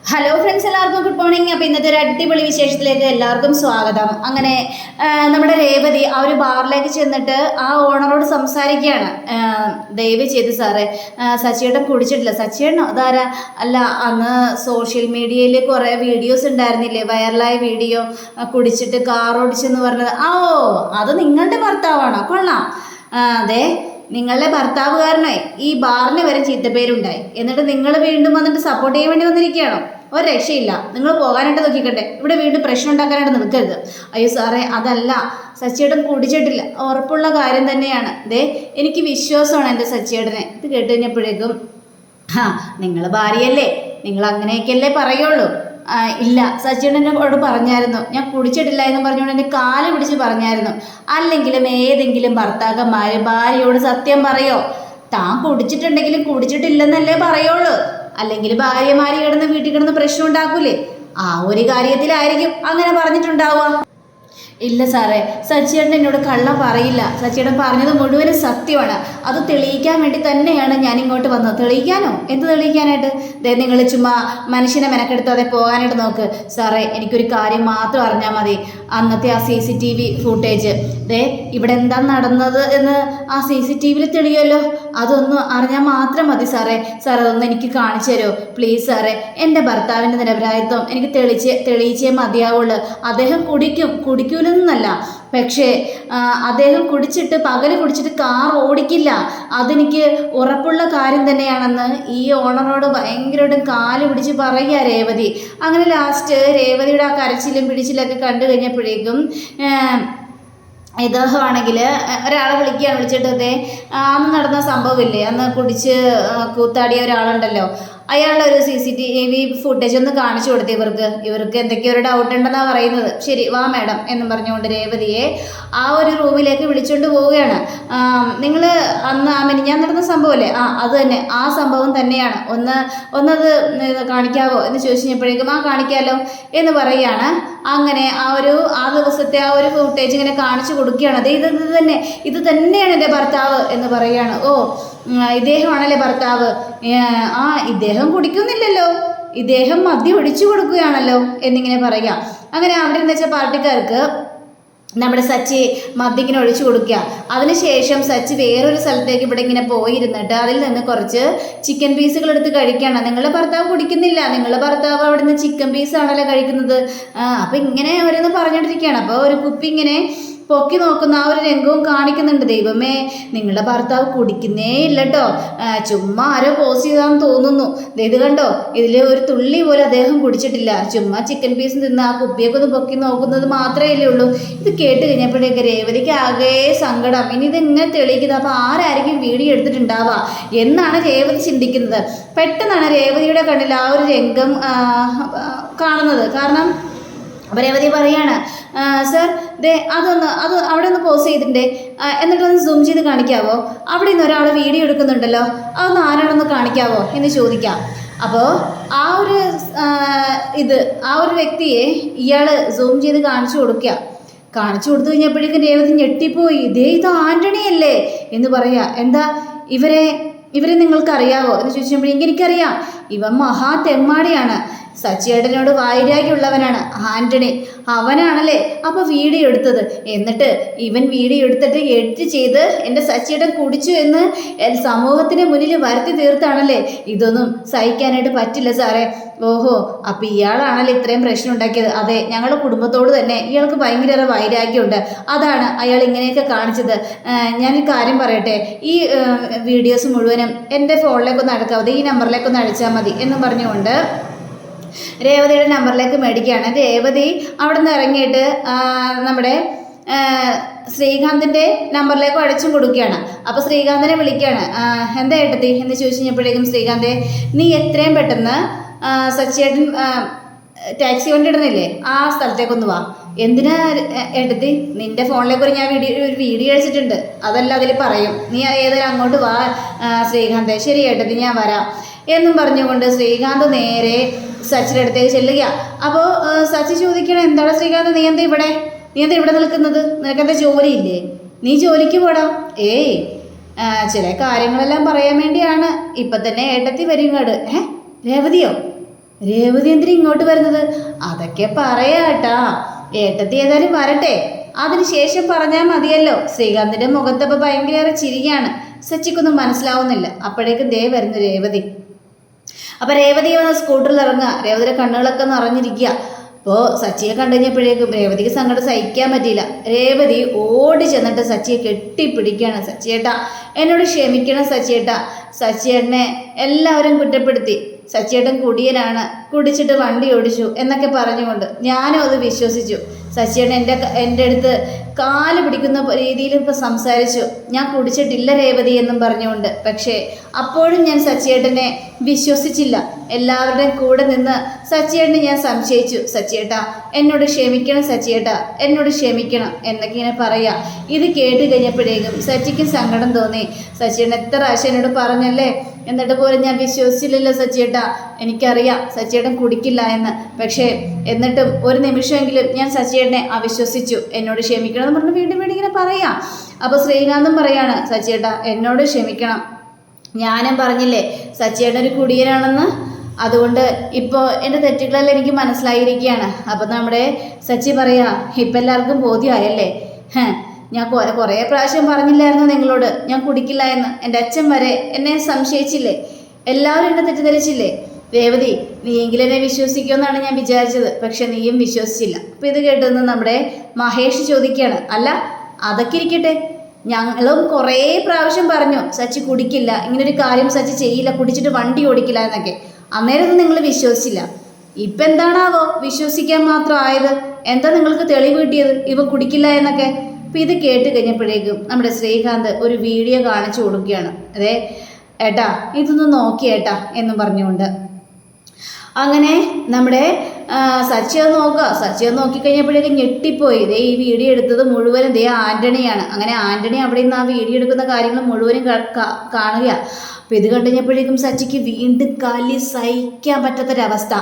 Hello friends, എല്ലാവർക്കും good morning. അപ്പോൾ ഇന്നത്തെ ഒരു അടിപൊളി വിശേഷത്തിലേക്ക് എല്ലാവർക്കും സ്വാഗതം. അങ്ങനെ നമ്മുടെ രേവതി ആ ഒരു ബാറിലേക്ക് ചെന്നിട്ട് ആ ഓണറോട് സംസാരിക്കുകയാണ്. ദയവ് ചെയ്ത് സാറേ, സച്ചിയേട്ടൻ കുടിച്ചിട്ടില്ല. സച്ചിയേട്ടനോ? അതാരാ? അല്ല, അന്ന് സോഷ്യൽ മീഡിയയിൽ കുറേ വീഡിയോസ് ഉണ്ടായിരുന്നില്ലേ, വൈറലായ വീഡിയോ, കുടിച്ചിട്ട് കാർ ഓടിച്ചെന്ന് പറഞ്ഞത്. അത് നിങ്ങളുടെ ഭർത്താവാണോ? കൊള്ളാം. അതെ, നിങ്ങളുടെ ഭർത്താവുകാരനായി ഈ ബാറിന് വരെ ചീത്തപ്പേരുണ്ടായി. എന്നിട്ട് നിങ്ങൾ വീണ്ടും വന്നിട്ട് സപ്പോർട്ട് ചെയ്യാൻ വേണ്ടി വന്നിരിക്കുകയാണോ? ഒരു രക്ഷയില്ല. നിങ്ങൾ പോകാനായിട്ട് നോക്കിക്കട്ടെ, ഇവിടെ വീണ്ടും പ്രശ്നം ഉണ്ടാക്കാനായിട്ട് നിൽക്കരുത്. അയ്യോ സാറേ, അതല്ല, സച്ചിയേട്ടൻ കുടിച്ചിട്ടില്ല, ഉറപ്പുള്ള കാര്യം തന്നെയാണ്. എനിക്ക് വിശ്വാസമാണ് എൻ്റെ സച്ചിയേട്ടനെ. ഇത് കേട്ട് കഴിഞ്ഞപ്പോഴേക്കും നിങ്ങൾ ഭാര്യയല്ലേ, നിങ്ങൾ അങ്ങനെയൊക്കെയല്ലേ പറയുള്ളൂ. ഇല്ല, സച്ചിയേട്ടനോട് പറഞ്ഞായിരുന്നു, ഞാൻ കുടിച്ചിട്ടില്ല എന്ന് പറഞ്ഞുകൊണ്ട് എൻ്റെ കാല് പിടിച്ച് പറഞ്ഞായിരുന്നു. അല്ലെങ്കിലും ഏതെങ്കിലും ഭർത്താക്കന്മാർ ഭാര്യയോട് സത്യം പറയോ? താൻ കുടിച്ചിട്ടുണ്ടെങ്കിലും കുടിച്ചിട്ടില്ലെന്നല്ലേ പറയുള്ളൂ. അല്ലെങ്കിൽ ഭാര്യമാര് കിടന്ന് വീട്ടിൽ കിടന്ന് പ്രശ്നം ഉണ്ടാക്കൂലേ? ആ ഒരു കാര്യത്തിലായിരിക്കും അങ്ങനെ പറഞ്ഞിട്ടുണ്ടാവുക. ഇല്ല സാറേ, സച്ചിയേട്ടൻ എന്നോട് കള്ളം പറയില്ല. സച്ചിയേട്ടൻ പറഞ്ഞത് മുഴുവനും സത്യമാണ്. അത് തെളിയിക്കാൻ വേണ്ടി തന്നെയാണ് ഞാൻ ഇങ്ങോട്ട് വന്നത്. തെളിയിക്കാനോ? എന്ത് തെളിയിക്കാനായിട്ട്? നിങ്ങൾ ചുമ്മാ മനുഷ്യനെ മെനക്കെടുത്താതെ പോകാനായിട്ട് നോക്ക്. സാറേ, എനിക്കൊരു കാര്യം മാത്രം അറിഞ്ഞാൽ മതി. അന്നത്തെ ആ CCTV ഫുട്ടേജ്, ഇവിടെ എന്താ നടന്നത് എന്ന് ആ CCTVയിൽ തെളിയുമല്ലോ. അതൊന്നും അറിഞ്ഞാൽ മാത്രം മതി സാറേ. സാർ അതൊന്ന് എനിക്ക് കാണിച്ചു തരുമോ പ്ലീസ് സാറേ? എൻ്റെ ഭർത്താവിൻ്റെ നിരപരാധിത്വം എനിക്ക് തെളിയിച്ചേ മതിയാവുള്ളൂ. അദ്ദേഹം കുടിക്കൂലെന്നല്ല, പക്ഷേ അദ്ദേഹം പകല് കുടിച്ചിട്ട് കാർ ഓടിക്കില്ല. അതെനിക്ക് ഉറപ്പുള്ള കാര്യം തന്നെയാണെന്ന് ഈ ഓണറോട് ഭയങ്കരമായിട്ടും കാല് പിടിച്ച് പറയുക രേവതി. അങ്ങനെ ലാസ്റ്റ് രേവതിയുടെ ആ കരച്ചിലും പിടിച്ചിലൊക്കെ കണ്ടു കഴിഞ്ഞപ്പോഴേക്കും ഇദ്ദേഹമാണെങ്കിൽ ഒരാളെ വിളിച്ചിട്ട് അന്ന് നടന്ന സംഭവമില്ലേ, അന്ന് കുടിച്ച് കൂത്താടിയ ഒരാളുണ്ടല്ലോ, അയാളുടെ ഒരു CCTV ഫുട്ടേജ് ഒന്ന് കാണിച്ചു കൊടുത്തു ഇവർക്ക് എന്തൊക്കെയോ ഒരു ഡൗട്ട് ഉണ്ടെന്നാണ് പറയുന്നത്. ശരി, വാ മാഡം എന്നും പറഞ്ഞുകൊണ്ട് രേവതിയെ ആ ഒരു റൂമിലേക്ക് വിളിച്ചുകൊണ്ട് പോവുകയാണ്. നിങ്ങൾ അന്ന് മിനിഞ്ഞാന്ന് നടന്ന സംഭവമല്ലേ? അത് തന്നെ, ആ സംഭവം തന്നെയാണ്. ഒന്നത് കാണിക്കാവോ എന്ന് ചോദിച്ചപ്പോഴേക്കും കാണിക്കാമല്ലോ എന്ന് പറയുകയാണ്. അങ്ങനെ ആ ദിവസത്തെ ആ ഒരു ഫുട്ടേജ് ഇങ്ങനെ കാണിച്ചു കൊടുക്കുകയാണ്. ഇത് തന്നെയാണ് എൻ്റെ ഭർത്താവ് എന്ന് പറയുകയാണ്. ഇദ്ദേഹമാണല്ലേ ഭർത്താവ്? ഇദ്ദേഹം കുടിക്കുന്നില്ലല്ലോ, ഇദ്ദേഹം മദ്യം ഒഴിച്ചു കൊടുക്കുകയാണല്ലോ എന്നിങ്ങനെ പറയാം. അങ്ങനെ അവിടെ എന്ന് വെച്ചാൽ പാർട്ടിക്കാർക്ക് നമ്മുടെ സച്ചി മദ്യക്കിനെ ഒഴിച്ചു കൊടുക്കുക. അതിനുശേഷം സച്ചി വേറൊരു സ്ഥലത്തേക്ക് ഇവിടെ ഇങ്ങനെ പോയിരുന്നിട്ട് അതിൽ നിന്ന് കുറച്ച് ചിക്കൻ പീസുകൾ എടുത്ത് കഴിക്കുകയാണ്. നിങ്ങളുടെ ഭർത്താവ് കുടിക്കുന്നില്ല, നിങ്ങളുടെ ഭർത്താവ് അവിടെ നിന്ന് ചിക്കൻ പീസാണല്ലോ കഴിക്കുന്നത്. അപ്പം ഇങ്ങനെ അവരൊന്ന് പറഞ്ഞിട്ടിരിക്കുകയാണ്. അപ്പോൾ ഒരു കുപ്പി ഇങ്ങനെ പൊക്കി നോക്കുന്ന ആ ഒരു രംഗവും കാണിക്കുന്നുണ്ട്. ദൈവമേ, നിങ്ങളുടെ ഭർത്താവ് കുടിക്കുന്നേ ഇല്ല കേട്ടോ, ചുമ്മാ ആരോ പോസ്റ്റ് ചെയ്താന്ന് തോന്നുന്നു. ഇത് കണ്ടോ, ഇതിൽ ഒരു തുള്ളി പോലും അദ്ദേഹം കുടിച്ചിട്ടില്ല. ചുമ്മാ ചിക്കൻ പീസ് തിന്ന് ആ കുപ്പിയൊക്കെ ഒന്ന് പൊക്കി നോക്കുന്നത് മാത്രമേ ഉള്ളൂ. ഇത് കേട്ട് കഴിഞ്ഞപ്പോഴേക്ക് രേവതിക്ക് ആകെ സങ്കടം. ഇനി ഇതിങ്ങനെ തെളിയിക്കുന്നത്, അപ്പോൾ ആരായിരിക്കും വീഡിയോ എടുത്തിട്ടുണ്ടാവുക എന്നാണ് രേവതി ചിന്തിക്കുന്നത്. പെട്ടെന്നാണ് രേവതിയുടെ കണ്ണിൽ ആ ഒരു രംഗം കാണുന്നത്. കാരണം രേവതി പറയാണ്, സർ അത് അവിടെ ഒന്ന് പോസ് ചെയ്തിട്ടുണ്ടേ, എന്നിട്ടൊന്ന് സൂം ചെയ്ത് കാണിക്കാവോ? അവിടെ നിന്ന് ഒരാൾ വീഡിയോ എടുക്കുന്നുണ്ടല്ലോ, അതൊന്ന് ആരാണെന്ന് കാണിക്കാവോ എന്ന് ചോദിക്കാം. അപ്പോൾ ആ ഒരു വ്യക്തിയെ ഇയാൾ സൂം ചെയ്ത് കാണിച്ചു കൊടുത്തു കഴിഞ്ഞപ്പോഴേക്കും രേവതി ഞെട്ടിപ്പോയി. ഇത് ആൻ്റണി അല്ലേ എന്ന് പറയാ. എന്താ ഇവരെ നിങ്ങൾക്കറിയാവോ എന്ന് ചോദിച്ചപ്പോഴേക്കും എനിക്കറിയാം, ഇവൻ മഹാ തെമ്മാടിയാണ്, സച്ചിയേട്ടനോട് വൈരാഗ്യമുള്ളവനാണ് ആൻ്റണി, അവനാണല്ലേ അപ്പോൾ വീഡിയോ എടുത്തത്. എന്നിട്ട് ഇവൻ വീഡിയോ എടുത്തിട്ട് എഡിറ്റ് ചെയ്ത് എൻ്റെ സച്ചിയേട്ടൻ കുടിച്ചു എന്ന് സമൂഹത്തിന് മുന്നിൽ വരുത്തി തീർത്താണല്ലേ. ഇതൊന്നും സഹിക്കാനായിട്ട് പറ്റില്ല സാറേ. അപ്പോൾ ഇയാളാണല്ലേ ഇത്രയും പ്രശ്നം ഉണ്ടാക്കിയത്? അതെ, ഞങ്ങളുടെ കുടുംബത്തോട് തന്നെ ഇയാൾക്ക് ഭയങ്കര വൈരാഗ്യമുണ്ട്, അതാണ് അയാൾ ഇങ്ങനെയൊക്കെ കാണിച്ചത്. ഞാനൊരു കാര്യം പറയട്ടെ, ഈ വീഡിയോസ് മുഴുവനും എൻ്റെ ഫോണിലേക്കൊന്ന് അടക്കാവത്, ഈ നമ്പറിലേക്കൊന്ന് അടിച്ചാൽ മതി എന്നും പറഞ്ഞുകൊണ്ട് രേവതിയുടെ നമ്പറിലേക്ക് മേടിക്കുകയാണ്. രേവതി അവിടെ നിന്ന് ഇറങ്ങിയിട്ട് നമ്മുടെ ശ്രീകാന്തിൻ്റെ നമ്പറിലേക്ക് അടിച്ചും കൊടുക്കുകയാണ്. അപ്പോൾ ശ്രീകാന്തിനെ വിളിക്കുകയാണ്. എന്താ ഏട്ടത്തി എന്ന് ചോദിച്ചു കഴിഞ്ഞപ്പോഴേക്കും ശ്രീകാന്തെ, നീ എത്രയും പെട്ടെന്ന് സച്ചിയേട്ടൻ ടാക്സി വണ്ടി ഇടുന്നില്ലേ ആ സ്ഥലത്തേക്കൊന്ന് വാ. എന്തിനാ ഏട്ടത്തി? നിൻ്റെ ഫോണിലേക്ക് ഞാൻ ഒരു വീഡിയോ അയച്ചിട്ടുണ്ട്, അതല്ല അതിൽ പറയും, നീ ഏതായാലും അങ്ങോട്ട് വാ ശ്രീകാന്തെ. ശരി ഏട്ടത്തി, ഞാൻ വരാം എന്നും പറഞ്ഞുകൊണ്ട് ശ്രീകാന്ത് നേരെ സച്ചിയുടെ അടുത്തേക്ക് ചെല്ലുക. അപ്പോൾ സച്ചി ചോദിക്കണം, എന്താണ് ശ്രീകാന്ത്, നീ എന്താ ഇവിടെ നിൽക്കുന്നത്? നിനക്കെന്താ ജോലിയില്ലേ? നീ ജോലിക്ക് പോടാ. ചില കാര്യങ്ങളെല്ലാം പറയാൻ വേണ്ടിയാണ്. ഇപ്പം തന്നെ ഏട്ടത്തി വരും ഇങ്ങോട്ട്. രേവതിയോ? രേവതി എന്തിനാ ഇങ്ങോട്ട് വരുന്നത്? അതൊക്കെ പറയാട്ടാ, ഏട്ടത്തി ഏതായാലും വരട്ടെ, അതിനുശേഷം പറഞ്ഞാൽ മതിയല്ലോ. ശ്രീകാന്തിന്റെ മുഖത്തപ്പോൾ ഭയങ്കര ചിരിയാണ്. സച്ചിക്കൊന്നും മനസ്സിലാവുന്നില്ല. അപ്പോഴേക്കും ദേ വരുന്നു രേവതി. അപ്പൊ രേവതി വന്ന് സ്കൂട്ടറിൽ ഇറങ്ങുക. രേവതിയുടെ കണ്ണുകളൊക്കെ നിറഞ്ഞിരിക്കുക. അപ്പോൾ സച്ചിയെ കണ്ടു കഴിഞ്ഞപ്പോഴേക്കും രേവതിക്ക് സങ്കടം സഹിക്കാൻ പറ്റിയില്ല. രേവതി ഓടി ചെന്നിട്ട് സച്ചിയെ കെട്ടിപ്പിടിക്കുകയാണ്. സച്ചിയേട്ടാ, എന്നോട് ക്ഷമിക്കണം സച്ചിയേട്ടാ. സച്ചിയേട്ടനെ എല്ലാവരും കുറ്റപ്പെടുത്തി. സച്ചിയേട്ടൻ കുടിയനാണ്, കുടിച്ചിട്ട് വണ്ടി ഓടിച്ചു എന്നൊക്കെ പറഞ്ഞുകൊണ്ട് ഞാനും അത് വിശ്വസിച്ചു. സച്ചിയേട്ടൻ എൻ്റെ അടുത്ത് കാല് പിടിക്കുന്ന രീതിയിൽ ഇപ്പോൾ സംസാരിച്ചു. ഞാൻ കുടിച്ചിട്ടില്ല രേവതി എന്നും പറഞ്ഞുകൊണ്ട്. പക്ഷേ അപ്പോഴും ഞാൻ സച്ചിയേട്ടനെ വിശ്വസിച്ചില്ല. എല്ലാവരുടെയും കൂടെ നിന്ന് സച്ചിയേട്ടനെ ഞാൻ സംശയിച്ചു. സച്ചിയേട്ടാ, എന്നോട് ക്ഷമിക്കണം സച്ചിയേട്ടാ, എന്നോട് ക്ഷമിക്കണം എന്നൊക്കെ ഇങ്ങനെ പറയാം. ഇത് കേട്ട് കഴിഞ്ഞപ്പോഴേക്കും സച്ചിക്കും സങ്കടം തോന്നി. സച്ചിയേട്ടൻ എത്ര പ്രാവശ്യം എന്നോട് പറഞ്ഞല്ലേ, എന്നിട്ട് പോലും ഞാൻ വിശ്വസിച്ചില്ലല്ലോ സച്ചിയേട്ടാ. എനിക്കറിയാം സച്ചിയേട്ടൻ കുടിക്കില്ല എന്ന്. പക്ഷേ എന്നിട്ടും ഒരു നിമിഷമെങ്കിലും ഞാൻ സച്ചിയേട്ടനെ അവിശ്വസിച്ചു. എന്നോട് ക്ഷമിക്കണം എന്ന് പറഞ്ഞ് വീണ്ടും വീണ്ടും ഇങ്ങനെ പറയാം. അപ്പോൾ ശ്രീകാന്തും പറയാണ്, സച്ചിയേട്ടാ എന്നോട് ക്ഷമിക്കണം. ഞാനും പറഞ്ഞില്ലേ സച്ചിയേട്ടൻ ഒരു കുടിയനാണെന്ന്. അതുകൊണ്ട് ഇപ്പോൾ എൻ്റെ തെറ്റുകളെല്ലാം എനിക്ക് മനസ്സിലായിരിക്കുകയാണ്. അപ്പം നമ്മുടെ സച്ചി പറയാ, ഇപ്പം എല്ലാവർക്കും ബോധ്യമായല്ലേ? ഞാൻ കുറേ പ്രാവശ്യം പറഞ്ഞില്ലായിരുന്നു നിങ്ങളോട് ഞാൻ കുടിക്കില്ല എന്ന്. എൻ്റെ അച്ഛൻ വരെ എന്നെ സംശയിച്ചില്ലേ? എല്ലാവരും എന്നെ തെറ്റിദ്ധരിച്ചില്ലേ? രേവതി, നീയെങ്കിലും എന്നെ വിശ്വസിക്കുമെന്നാണ് ഞാൻ വിചാരിച്ചത്. പക്ഷെ നീയും വിശ്വസിച്ചില്ല. അപ്പം ഇത് കേട്ടെന്ന് നമ്മുടെ മഹേഷ് ചോദിക്കുകയാണ്, അല്ല അതൊക്കെ ഇരിക്കട്ടെ, ഞങ്ങളും കുറേ പ്രാവശ്യം പറഞ്ഞു സച്ചി കുടിക്കില്ല, ഇങ്ങനൊരു കാര്യം സച്ചി ചെയ്യില്ല, കുടിച്ചിട്ട് വണ്ടി ഓടിക്കില്ല എന്നൊക്കെ. അന്നേരമൊന്നും നിങ്ങൾ വിശ്വസിച്ചില്ല. ഇപ്പം എന്താണാവോ വിശ്വസിക്കാൻ മാത്രം ആയത്? എന്താ നിങ്ങൾക്ക് തെളിവ് കിട്ടിയത് ഇവ കുടിക്കില്ല എന്നൊക്കെ? അപ്പം ഇത് കേട്ട് കഴിഞ്ഞപ്പോഴേക്കും നമ്മുടെ ശ്രീകാന്ത് ഒരു വീഡിയോ കാണിച്ചു കൊടുക്കുകയാണ്. അതെ ഏട്ടാ, ഇതൊന്ന് നോക്കിയേട്ടാ എന്നും പറഞ്ഞുകൊണ്ട്. അങ്ങനെ നമ്മുടെ സച്ചി ഒന്ന് നോക്കുക. സച്ചി ഒന്ന് നോക്കിക്കഴിഞ്ഞപ്പോഴേക്കും ഞെട്ടിപ്പോയി. ഇതേ ഈ വീഡിയോ എടുത്തത് മുഴുവനും ദേ ആൻ്റണിയാണ്. അങ്ങനെ ആൻ്റണി അവിടെ നിന്ന് ആ വീഡിയോ എടുക്കുന്ന കാര്യങ്ങൾ മുഴുവനും കാണുക. അപ്പോൾ ഇത് കണ്ടുകഴിഞ്ഞപ്പോഴേക്കും സച്ചിക്ക് വീണ്ടും കലി സഹിക്കാൻ പറ്റാത്തൊരവസ്ഥ.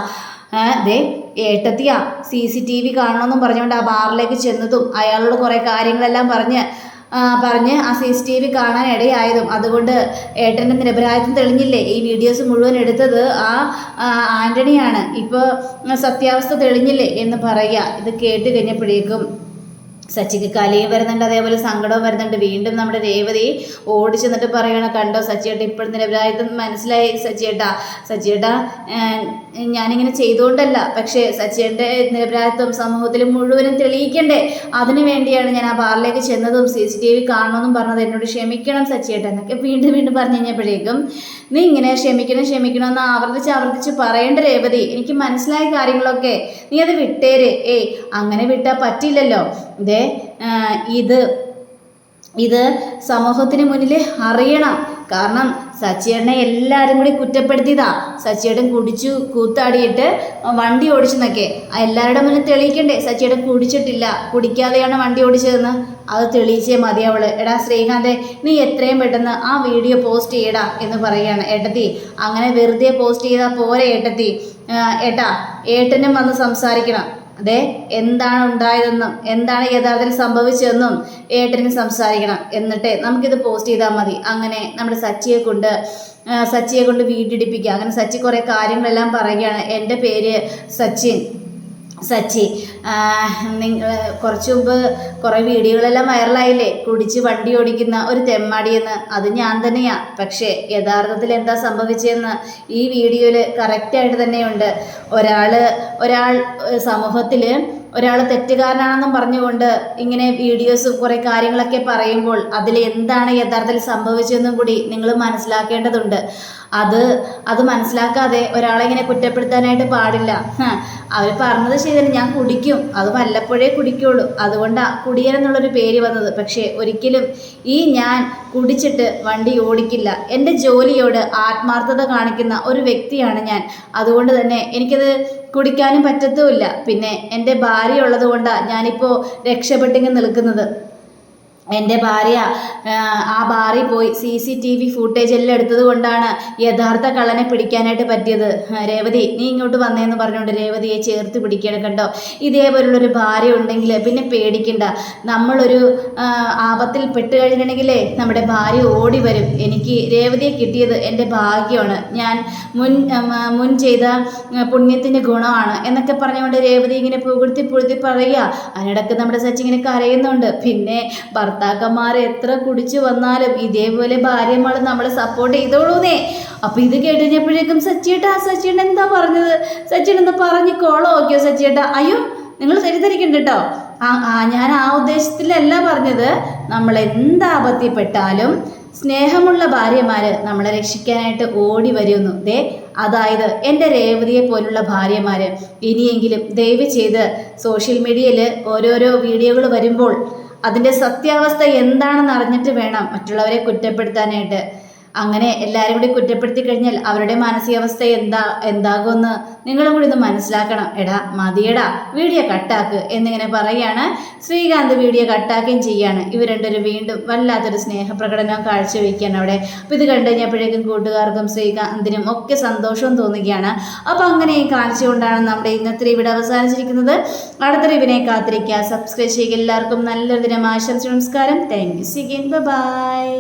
ദേ ഏട്ടത്തിയാ CCTV കാണണമെന്നും പറഞ്ഞുകൊണ്ട് ആ ബാറിലേക്ക് ചെന്നതും അയാളോട് കുറേ കാര്യങ്ങളെല്ലാം പറഞ്ഞ് ആ CCTV കാണാൻ ഇടയായതും അതുകൊണ്ട് ഏട്ടൻ്റെ നിരപരാധിത്വം തെളിഞ്ഞില്ലേ? ഈ വീഡിയോസ് മുഴുവൻ എടുത്തത് ആൻ്റണിയാണ്. ഇപ്പോൾ സത്യാവസ്ഥ തെളിഞ്ഞില്ലേ എന്ന് പറയുക. ഇത് കേട്ട് കഴിഞ്ഞപ്പോഴേക്കും സച്ചിക്ക് കലയും വരുന്നുണ്ട്, അതേപോലെ സങ്കടവും വരുന്നുണ്ട്. വീണ്ടും നമ്മുടെ രേവതി ഓടി ചെന്നിട്ട് പറയണം, കണ്ടോ സച്ചിയേട്ടാ, ഇപ്പോൾ നിരപരാധിത്വം മനസ്സിലായി സച്ചിയേട്ടാ ഞാനിങ്ങനെ ചെയ്തുകൊണ്ടല്ല, പക്ഷേ സച്ചിയുടെ നിരപരാധിത്വം സമൂഹത്തിൽ മുഴുവനും തെളിയിക്കണ്ടേ, അതിനു വേണ്ടിയാണ് ഞാൻ ആ ബാറിലേക്ക് ചെന്നതും CCTV കാണണമെന്നും പറഞ്ഞത്. എന്നോട് ക്ഷമിക്കണം സച്ചിയേട്ടാ എന്നൊക്കെ വീണ്ടും വീണ്ടും പറഞ്ഞു കഴിഞ്ഞപ്പോഴേക്കും, നീ ഇങ്ങനെ ക്ഷമിക്കണം ആവർത്തിച്ച് പറയേണ്ട രേവതി, എനിക്ക് മനസ്സിലായ കാര്യങ്ങളൊക്കെ നീ അത് വിട്ടേര്. അങ്ങനെ വിട്ടാൽ പറ്റില്ലല്ലോ. ഇത് സമൂഹത്തിന് മുന്നിൽ അറിയണം. കാരണം സച്ചിയേട്ടനെ എല്ലാവരും കൂടി കുറ്റപ്പെടുത്തിയതാ. സച്ചിയേട്ടൻ കുടിച്ചു കൂത്താടിയിട്ട് വണ്ടി ഓടിച്ചെന്നൊക്കെ എല്ലാവരുടെ മുന്നിൽ തെളിയിക്കണ്ടേ? സച്ചിയേട്ടൻ കുടിച്ചിട്ടില്ല, കുടിക്കാതെയാണ് വണ്ടി ഓടിച്ചതെന്ന്. അത് തെളിയിച്ചേ മതിയാവള്. എടാ ശ്രീകാന്തെ, നീ എത്രയും പെട്ടെന്ന് ആ വീഡിയോ പോസ്റ്റ് ചെയ്യടാ എന്ന് പറയുകയാണ്. ഏട്ടത്തി, അങ്ങനെ വെറുതെ പോസ്റ്റ് ചെയ്താൽ പോരെ ഏട്ടത്തി. ഏട്ടനും വന്ന് സംസാരിക്കണം. അതെ, എന്താണ് ഉണ്ടായതെന്നും എന്താണ് യഥാർത്ഥത്തിൽ സംഭവിച്ചതെന്നും ഏട്ടന് സംസാരിക്കണം. എന്നിട്ട് നമുക്കിത് പോസ്റ്റ് ചെയ്താൽ മതി. അങ്ങനെ നമ്മുടെ സച്ചിയെ കൊണ്ട് വീഡിയോ. അങ്ങനെ സച്ചി കുറേ കാര്യങ്ങളെല്ലാം പറയുകയാണ്. എൻ്റെ പേര് സച്ചി, നിങ്ങൾ കുറച്ച് മുമ്പ് കുറേ വീഡിയോകളെല്ലാം വൈറലായില്ലേ, കുടിച്ച് വണ്ടി ഓടിക്കുന്ന ഒരു തെമ്മാടിയെന്ന്. അത് ഞാൻ തന്നെയാണ്. പക്ഷേ യഥാർത്ഥത്തിൽ എന്താ സംഭവിച്ചതെന്ന് ഈ വീഡിയോയിൽ കറക്റ്റായിട്ട് തന്നെയുണ്ട്. ഒരാൾ സമൂഹത്തിൽ ഒരാൾ തെറ്റുകാരനാണെന്നും പറഞ്ഞുകൊണ്ട് ഇങ്ങനെ വീഡിയോസും കുറേ കാര്യങ്ങളൊക്കെ പറയുമ്പോൾ അതിൽ എന്താണ് യഥാർത്ഥത്തിൽ സംഭവിച്ചതെന്നും കൂടി നിങ്ങൾ മനസ്സിലാക്കേണ്ടതുണ്ട്. അത് മനസ്സിലാക്കാതെ ഒരാളെ ഇങ്ങനെ കുറ്റപ്പെടുത്താനായിട്ട് പാടില്ല. അവർ പറഞ്ഞത് ശരിയല്ല, ഞാൻ കുടിക്കും, അത് വല്ലപ്പോഴേ കുടിക്കുള്ളൂ, അതുകൊണ്ടാണ് കുടിയൻ എന്നുള്ളൊരു പേര് വന്നത്. പക്ഷേ ഒരിക്കലും ഞാൻ കുടിച്ചിട്ട് വണ്ടി ഓടിക്കില്ല. എൻ്റെ ജോലിയോട് ആത്മാർത്ഥത കാണിക്കുന്ന ഒരു വ്യക്തിയാണ് ഞാൻ. അതുകൊണ്ട് തന്നെ എനിക്കത് കുടിക്കാനും പറ്റത്തുമില്ല. പിന്നെ എൻ്റെ ഭാര്യ ഉള്ളത് കൊണ്ടാണ് ഞാനിപ്പോൾ രക്ഷപ്പെട്ടിങ്ങനെ നിൽക്കുന്നത്. എൻ്റെ ഭാര്യ ആ ബാറിൽ പോയി CCTV ഫുട്ടേജ് എല്ലാം എടുത്തത് കൊണ്ടാണ് യഥാർത്ഥ കള്ളനെ പിടിക്കാനായിട്ട് പറ്റിയത്. രേവതി നീ ഇങ്ങോട്ട് വന്നേന്ന് പറഞ്ഞുകൊണ്ട് രേവതിയെ ചേർത്ത് പിടിക്കണം കേട്ടോ. ഇതേപോലുള്ളൊരു ഭാര്യ ഉണ്ടെങ്കിൽ പിന്നെ പേടിക്കണ്ട. നമ്മളൊരു ആപത്തിൽ പെട്ട് കഴിഞ്ഞിട്ടുണ്ടെങ്കിലേ നമ്മുടെ ഭാര്യ ഓടി വരും. എനിക്ക് രേവതിയെ കിട്ടിയത് എൻ്റെ ഭാഗ്യമാണ്, ഞാൻ മുൻ ചെയ്ത പുണ്യത്തിൻ്റെ ഗുണമാണ് എന്നൊക്കെ പറഞ്ഞുകൊണ്ട് രേവതി ഇങ്ങനെ പുകഴ്ത്തി പറയുക. അതിനിടക്ക് നമ്മുടെ സച്ചി ഇങ്ങനെ കരയുന്നുണ്ട്. പിന്നെ ഭർത്താക്കന്മാർ എത്ര കുടിച്ചു വന്നാലും ഇതേപോലെ ഭാര്യമാർ നമ്മളെ സപ്പോർട്ട് ചെയ്തോളൂന്നേ. അപ്പൊ ഇത് കേട്ടുകഴിഞ്ഞപ്പോഴേക്കും സച്ചിയേട്ടാ എന്താ പറഞ്ഞത്, സച്ചിൻ എന്താ പറഞ്ഞ് കോളം നോക്കിയോ സച്ചിയേട്ടാ? അയ്യോ നിങ്ങൾ തെറ്റിദ്ധരിക്കണ്ട കേട്ടോ. ഞാൻ ആ ഉദ്ദേശത്തിലല്ല പറഞ്ഞത്. നമ്മൾ എന്താപത്തിപ്പെട്ടാലും സ്നേഹമുള്ള ഭാര്യമാർ നമ്മളെ രക്ഷിക്കാനായിട്ട് ഓടി വരുന്നു. അതായത് എൻ്റെ രേവതിയെ പോലുള്ള ഭാര്യമാർ ഇനിയെങ്കിലും ദയവ് ചെയ്ത് സോഷ്യൽ മീഡിയയിൽ ഓരോരോ വീഡിയോകൾ വരുമ്പോൾ അതിൻ്റെ സത്യാവസ്ഥ എന്താണെന്ന് അറിഞ്ഞിട്ട് വേണം മറ്റുള്ളവരെ കുറ്റപ്പെടുത്താനായിട്ട്. അങ്ങനെ എല്ലാവരും കൂടി കുറ്റപ്പെടുത്തി കഴിഞ്ഞാൽ അവരുടെ മാനസികാവസ്ഥ എന്താകുമെന്ന് നിങ്ങളും കൂടി ഇത് മനസ്സിലാക്കണം. എടാ മതിയടാ, വീഡിയോ കട്ടാക്ക് എന്നിങ്ങനെ പറയുകയാണ്. ശ്രീകാന്ത് വീഡിയോ കട്ടാക്കുകയും ചെയ്യാണ്. ഇവർ രണ്ടുപേരും വീണ്ടും വല്ലാത്തൊരു സ്നേഹപ്രകടനം കാഴ്ചവെക്കുകയാണ് അവിടെ. അപ്പോൾ ഇത് കണ്ടു കഴിഞ്ഞപ്പോഴേക്കും കൂട്ടുകാർക്കും ശ്രീകാന്തിനും ഒക്കെ സന്തോഷവും തോന്നുകയാണ്. അപ്പോൾ അങ്ങനെ കാണിച്ചുകൊണ്ടാണ് നമ്മുടെ ഇന്നത്തെ ഇവിടെ അവസാനിച്ചിരിക്കുന്നത്. അടുത്ത റിവിനെ കാത്തിരിക്കുക, സബ്സ്ക്രൈബ് ചെയ്യുക. എല്ലാവർക്കും നല്ലൊരു ദിനം ആശംസിച്ചു. നമസ്കാരം. Thank you. See again. By.